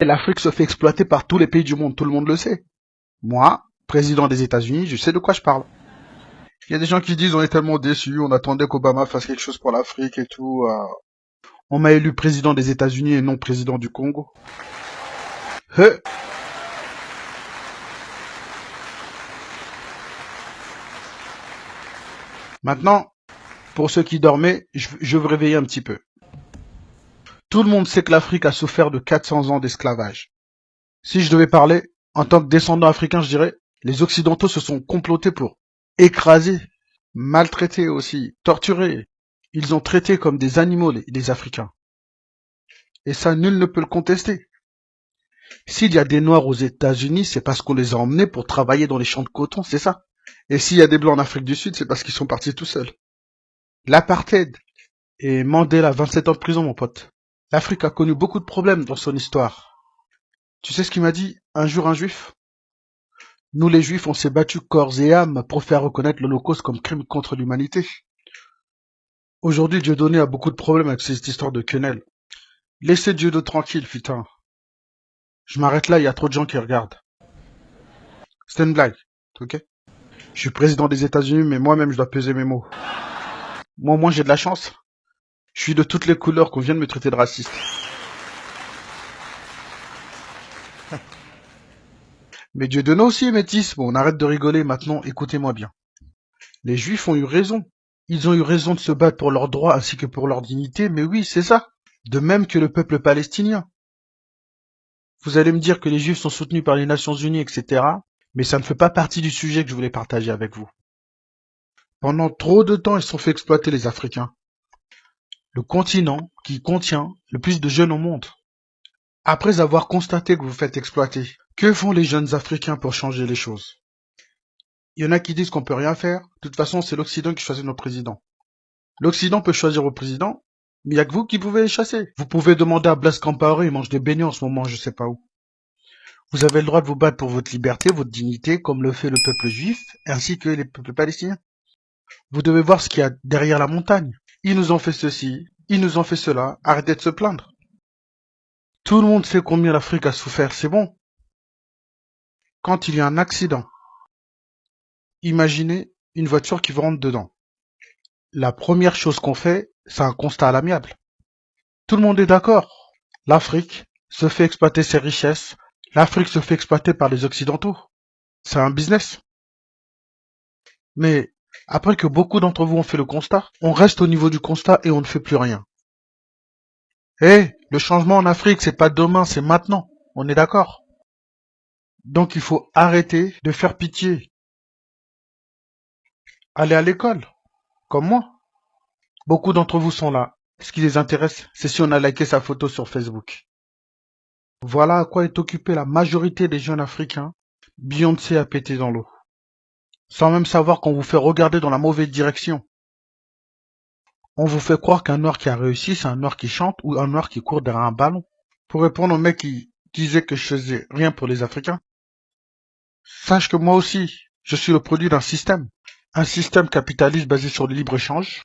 L'Afrique se fait exploiter par tous les pays du monde, tout le monde le sait. Moi, président des États-Unis, je sais de quoi je parle. Il y a des gens qui disent on est tellement déçus, on attendait qu'Obama fasse quelque chose pour l'Afrique et tout. On m'a élu président des États-Unis et non président du Congo. Hein. Maintenant, pour ceux qui dormaient, je veux réveiller un petit peu. Tout le monde sait que l'Afrique a souffert de 400 ans d'esclavage. Si je devais parler, en tant que descendant africain, je dirais, les Occidentaux se sont complotés pour écraser, maltraiter aussi, torturer. Ils ont traité comme des animaux les Africains. Et ça, nul ne peut le contester. S'il y a des Noirs aux États-Unis, c'est parce qu'on les a emmenés pour travailler dans les champs de coton, c'est ça. Et s'il y a des Blancs en Afrique du Sud, c'est parce qu'ils sont partis tout seuls. L'apartheid et Mandela, 27 ans de prison, mon pote. L'Afrique a connu beaucoup de problèmes dans son histoire. Tu sais ce qu'il m'a dit un jour un juif? Nous les juifs, on s'est battus corps et âme pour faire reconnaître l'Holocauste comme crime contre l'humanité. Aujourd'hui, Dieudonné a beaucoup de problèmes avec cette histoire de quenelle. Laissez Dieudonné tranquille, putain. Je m'arrête là, il y a trop de gens qui regardent. C'était une blague, ok? Je suis président des États-Unis, mais moi-même je dois peser mes mots. Moi, au moins j'ai de la chance. Je suis de toutes les couleurs qu'on vient de me traiter de raciste. Mais Dieudonné aussi est métis. Bon, on arrête de rigoler maintenant, écoutez-moi bien. Les Juifs ont eu raison. Ils ont eu raison de se battre pour leurs droits ainsi que pour leur dignité, mais oui, c'est ça. De même que le peuple palestinien. Vous allez me dire que les Juifs sont soutenus par les Nations Unies, etc. Mais ça ne fait pas partie du sujet que je voulais partager avec vous. Pendant trop de temps, ils se sont fait exploiter les Africains. Le continent qui contient le plus de jeunes au monde. Après avoir constaté que vous faites exploiter, que font les jeunes Africains pour changer les choses? Il y en a qui disent qu'on peut rien faire. De toute façon, c'est l'Occident qui choisit nos présidents. L'Occident peut choisir vos présidents, mais il n'y a que vous qui pouvez les chasser. Vous pouvez demander à Blaise Compaoré, il mange des beignets en ce moment, je sais pas où. Vous avez le droit de vous battre pour votre liberté, votre dignité, comme le fait le peuple juif, ainsi que les peuples palestiniens. Vous devez voir ce qu'il y a derrière la montagne. Ils nous ont fait ceci, ils nous ont fait cela, arrêtez de se plaindre. Tout le monde sait combien l'Afrique a souffert, c'est bon. Quand il y a un accident, imaginez une voiture qui vous rentre dedans. La première chose qu'on fait, c'est un constat à l'amiable. Tout le monde est d'accord. L'Afrique se fait exploiter ses richesses. L'Afrique se fait exploiter par les Occidentaux. C'est un business. Mais après que beaucoup d'entre vous ont fait le constat, on reste au niveau du constat et on ne fait plus rien. Le changement en Afrique, c'est pas demain, c'est maintenant. On est d'accord? Donc il faut arrêter de faire pitié. Allez à l'école, comme moi. Beaucoup d'entre vous sont là. Ce qui les intéresse, c'est si on a liké sa photo sur Facebook. Voilà à quoi est occupée la majorité des jeunes africains. Beyoncé a pété dans l'eau. Sans même savoir qu'on vous fait regarder dans la mauvaise direction. On vous fait croire qu'un noir qui a réussi, c'est un noir qui chante ou un noir qui court derrière un ballon. Pour répondre au mec qui disait que je faisais rien pour les Africains, sache que moi aussi, je suis le produit d'un système. Un système capitaliste basé sur le libre-échange,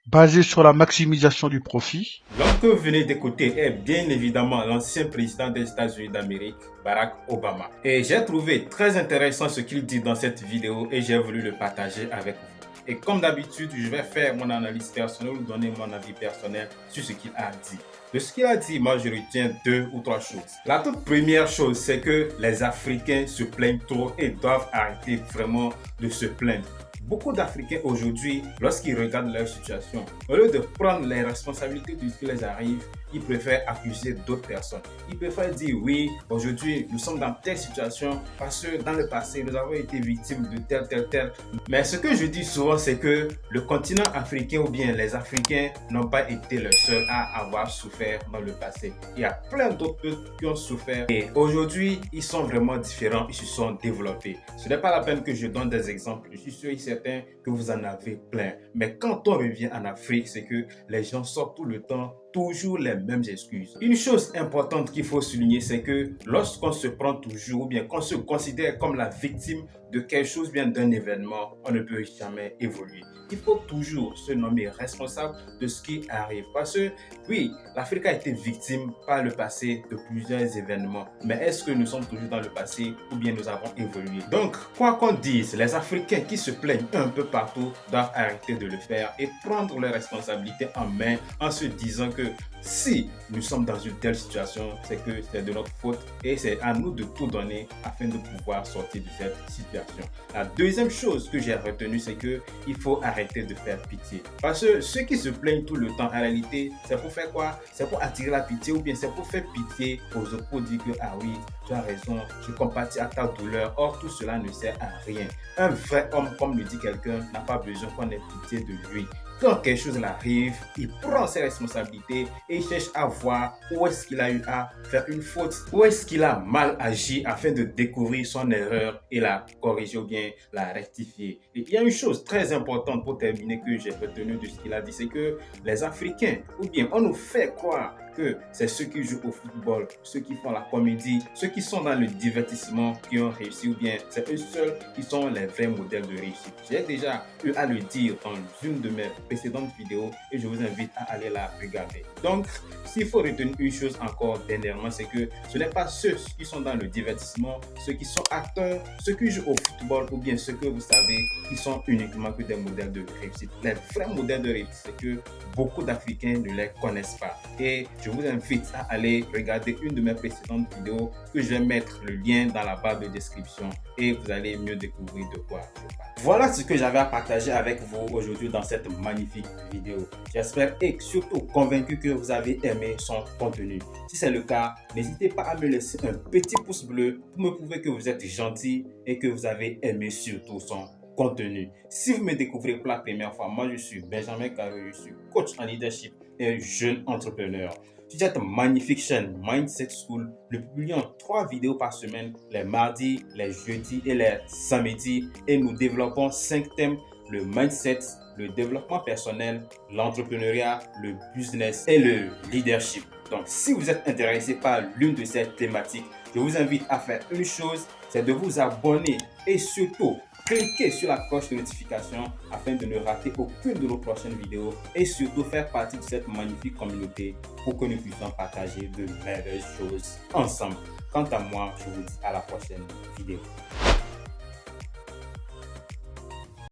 basé sur la maximisation du profit. L'homme que vous venez d'écouter est bien évidemment l'ancien président des États-Unis d'Amérique, Barack Obama. Et j'ai trouvé très intéressant ce qu'il dit dans cette vidéo et j'ai voulu le partager avec vous. Et comme d'habitude, je vais faire mon analyse personnelle ou donner mon avis personnel sur ce qu'il a dit. De ce qu'il a dit, moi je retiens 2 ou 3 choses. La toute première chose, c'est que les Africains se plaignent trop et doivent arrêter vraiment de se plaindre. Beaucoup d'Africains aujourd'hui, lorsqu'ils regardent leur situation, au lieu de prendre les responsabilités de ce qui les arrive, ils préfèrent accuser d'autres personnes. Ils préfèrent dire oui, aujourd'hui nous sommes dans telle situation parce que dans le passé nous avons été victimes de tel. Mais ce que je dis souvent, c'est que le continent africain ou bien les Africains n'ont pas été les seuls à avoir souffert dans le passé. Il y a plein d'autres peuples qui ont souffert et aujourd'hui ils sont vraiment différents, ils se sont développés. Ce n'est pas la peine que je donne des exemples, je suis sûr et certain que vous en avez plein. Mais quand on revient en Afrique, c'est que les gens sortent tout le temps toujours les mêmes excuses. Une chose importante qu'il faut souligner, c'est que lorsqu'on se prend toujours ou bien qu'on se considère comme la victime de quelque chose, bien d'un événement, on ne peut jamais évoluer. il faut toujours se nommer responsable de ce qui arrive. Parce que oui, l'Afrique a été victime par le passé de plusieurs événements. Mais est-ce que nous sommes toujours dans le passé ou bien nous avons évolué? Donc, quoi qu'on dise, les Africains qui se plaignent un peu partout doivent arrêter de le faire et prendre leurs responsabilités en main en se disant que si nous sommes dans une telle situation, c'est que c'est de notre faute et c'est à nous de tout donner afin de pouvoir sortir de cette situation. La deuxième chose que j'ai retenue, c'est que il faut arrêter de faire pitié. Parce que ceux qui se plaignent tout le temps, en réalité, c'est pour faire quoi? C'est pour attirer la pitié ou bien c'est pour faire pitié aux autres, pour dire que ah oui, tu as raison, je compatis à ta douleur. Or, tout cela ne sert à rien. Un vrai homme, comme le dit quelqu'un, n'a pas besoin qu'on ait pitié de lui. Quand quelque chose l'arrive, il prend ses responsabilités et il cherche à voir où est-ce qu'il a eu à faire une faute, où est-ce qu'il a mal agi afin de découvrir son erreur et la corriger ou bien la rectifier. Et il y a une chose très importante pour terminer que j'ai retenu de ce qu'il a dit, c'est que les Africains, ou bien on nous fait croire que c'est ceux qui jouent au football, ceux qui font la comédie, ceux qui sont dans le divertissement qui ont réussi ou bien c'est eux seuls qui sont les vrais modèles de réussite. J'ai déjà eu à le dire dans une de mes précédentes vidéos et je vous invite à aller la regarder. Donc, s'il faut retenir une chose encore dernièrement, c'est que ce n'est pas ceux qui sont dans le divertissement, ceux qui sont acteurs, ceux qui jouent au football ou bien ceux que vous savez qui sont uniquement que des modèles de réussite. Les vrais modèles de réussite, c'est que beaucoup d'Africains ne les connaissent pas. Et je vous invite à aller regarder une de mes précédentes vidéos que je vais mettre le lien dans la barre de description et vous allez mieux découvrir de quoi je parle. Voilà ce que j'avais à partager avec vous aujourd'hui dans cette magnifique vidéo. J'espère et surtout convaincu que vous avez aimé son contenu. Si c'est le cas, n'hésitez pas à me laisser un petit pouce bleu pour me prouver que vous êtes gentil et que vous avez aimé surtout son contenu. Si vous me découvrez pour la première fois, moi je suis Benjamin Carré, je suis coach en leadership et jeune entrepreneur. Sur cette magnifique chaîne Mindset School, nous publions 3 vidéos par semaine, les mardis, les jeudis et les samedis, et nous développons 5 thèmes: le mindset, le développement personnel, l'entrepreneuriat, le business et le leadership. Donc, si vous êtes intéressé par l'une de ces thématiques, je vous invite à faire une chose, c'est de vous abonner et surtout cliquez sur la cloche de notification afin de ne rater aucune de nos prochaines vidéos et surtout faire partie de cette magnifique communauté pour que nous puissions partager de merveilleuses choses ensemble. Quant à moi, je vous dis à la prochaine vidéo.